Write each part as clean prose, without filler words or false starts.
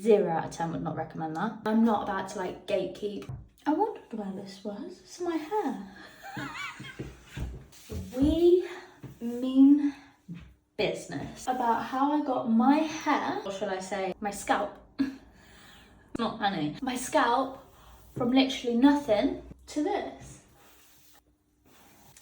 0 out of 10 would not recommend that. I'm not about to like gatekeep. I wondered where this was. It's my hair. We mean business about how I got my hair, or should I say my scalp, not honey, my scalp from literally nothing to this.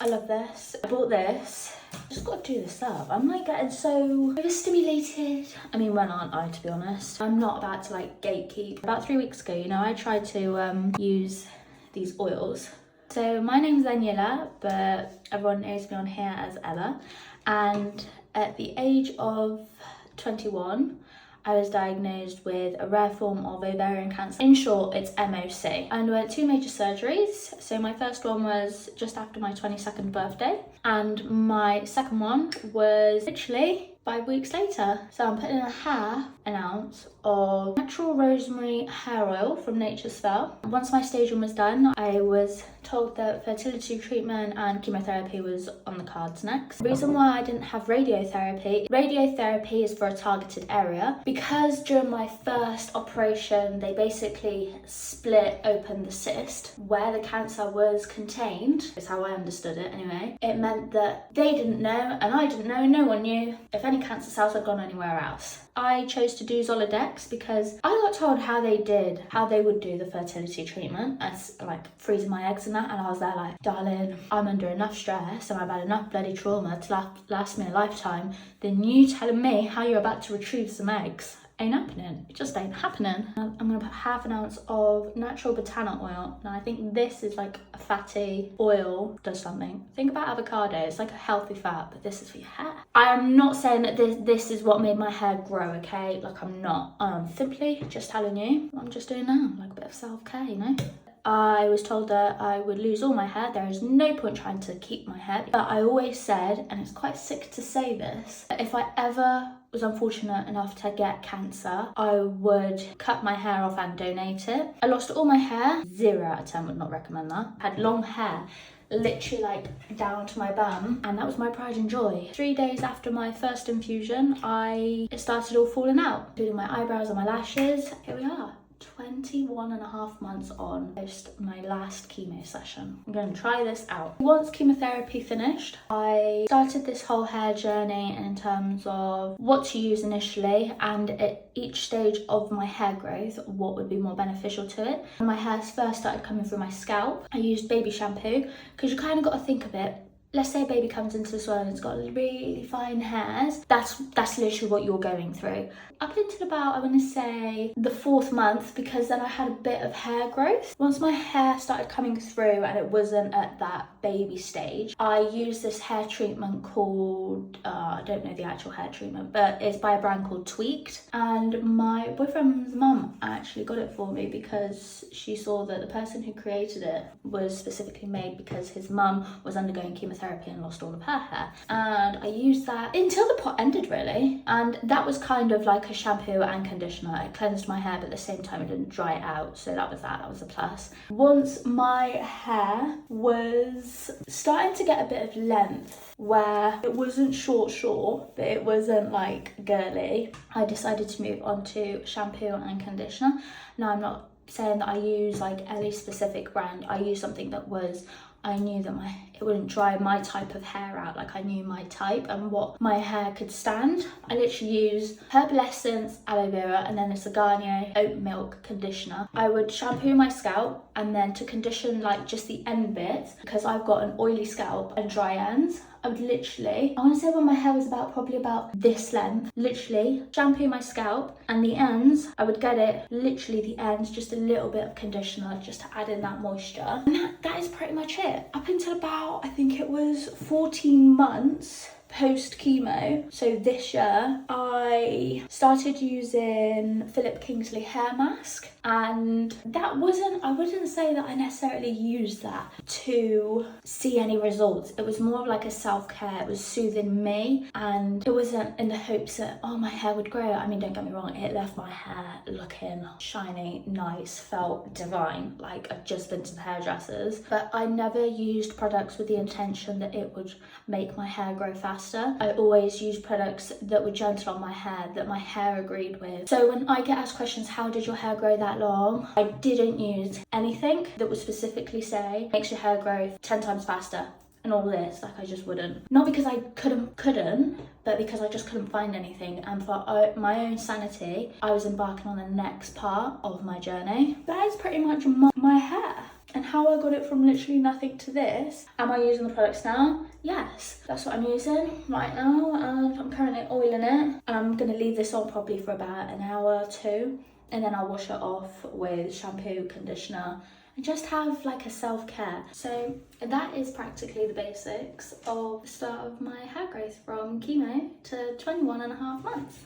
I love this. I bought this. Just got to do this up. I'm like getting so overstimulated. I mean, when aren't I, to be honest? I'm not about to like gatekeep. About 3 weeks ago, you know, I tried to use these oils. So my name's Daniella, but everyone knows me on here as Ella. And at the age of 21, I was diagnosed with a rare form of ovarian cancer. In short, it's MOC. I underwent 2 major surgeries. So my first one was just after my 22nd birthday, and my second one was literally 5 weeks later. So I'm putting in a half an ounce of natural rosemary hair oil from Nature's Spell. Once my stage 1 was done, I was told that fertility treatment and chemotherapy was on the cards next. The reason why I didn't have radiotherapy is for a targeted area. Because during my first operation, they basically split open the cyst where the cancer was contained, is how I understood it anyway. It meant that they didn't know, and I didn't know, no one knew if any cancer cells had gone anywhere else. I chose to do Zoladex because I got told how they would do the fertility treatment, as like freezing my eggs and that, and I was there like, darling, I'm under enough stress and I've had enough bloody trauma to last me a lifetime than you telling me how you're about to retrieve some eggs. Ain't happening. It just ain't happening. I'm gonna put half an ounce of natural botana oil. Now I think this is like a fatty oil, does something. Think about avocado, it's like a healthy fat, but this is for your hair. I am not saying that this is what made my hair grow, okay? Like I'm not. I'm simply just telling you what I'm just doing now, like a bit of self-care, you know? I was told that I would lose all my hair. There is no point trying to keep my hair. But I always said, and it's quite sick to say this, that if I ever was unfortunate enough to get cancer, I would cut my hair off and donate it. I lost all my hair. 0 out of 10 would not recommend that. I had long hair, literally like down to my bum, and that was my pride and joy. 3 days after my first infusion, it started all falling out, including my eyebrows and my lashes. Here we are. 21.5 months on, post my last chemo session. I'm going to try this out. Once chemotherapy finished, I started this whole hair journey in terms of what to use initially, and at each stage of my hair growth, what would be more beneficial to it. When my hair first started coming through my scalp, I used baby shampoo, because you kind of got to think of it. Let's say a baby comes into this world and it's got really fine hairs. That's literally what you're going through. Up until about, I want to say, the 4th month, because then I had a bit of hair growth. Once my hair started coming through and it wasn't at that baby stage, I used this hair treatment called, I don't know the actual hair treatment, but it's by a brand called Tweaked. And my boyfriend's mum actually got it for me because she saw that the person who created it was specifically made because his mum was undergoing chemotherapy and lost all of her hair. And I used that until the pot ended, really. And that was kind of like a shampoo and conditioner. It cleansed my hair, but at the same time it didn't dry it out, so that was a plus. Once my hair was starting to get a bit of length, where it wasn't short, but it wasn't like girly, I decided to move on to shampoo and conditioner. Now I'm not saying that I use like any specific brand. I use something that I knew that it wouldn't dry my type of hair out. Like I knew my type and what my hair could stand. I literally use Herbal Essence, aloe vera, and then it's a Garnier oat milk conditioner. I would shampoo my scalp, and then to condition like just the end bits, because I've got an oily scalp and dry ends, I would literally, I want to say when my hair was probably about this length, literally shampoo my scalp, and the ends, I would get it, literally the ends, just a little bit of conditioner just to add in that moisture. And that is pretty much it. Up until about, I think it was 14 months post chemo, so this year, I started using Philip Kingsley hair mask, and I wouldn't say that I necessarily used that to see any results. It was more of like a self-care. It was soothing me, and it wasn't in the hopes that, oh, my hair would grow. I mean, don't get me wrong, it left my hair looking shiny, nice, felt divine, like I'd just been to the hairdressers. But I never used products with the intention that it would make my hair grow faster. faster. I always use products that were gentle on my hair, that my hair agreed with. So when I get asked questions, how did your hair grow that long? I didn't use anything that would specifically say, makes your hair grow 10 times faster. And all this, like, I just wouldn't. Not because I couldn't, but because I just couldn't find anything. And for my own sanity, I was embarking on the next part of my journey. That is pretty much my hair. And how I got it from literally nothing to this. Am I using the products now? Yes. That's what I'm using right now. And I'm currently oiling it. And I'm going to leave this on probably for about an hour or two. And then I'll wash it off with shampoo, conditioner, and just have like a self-care. So that is practically the basics of the start of my hair growth from chemo to 21 and a half months.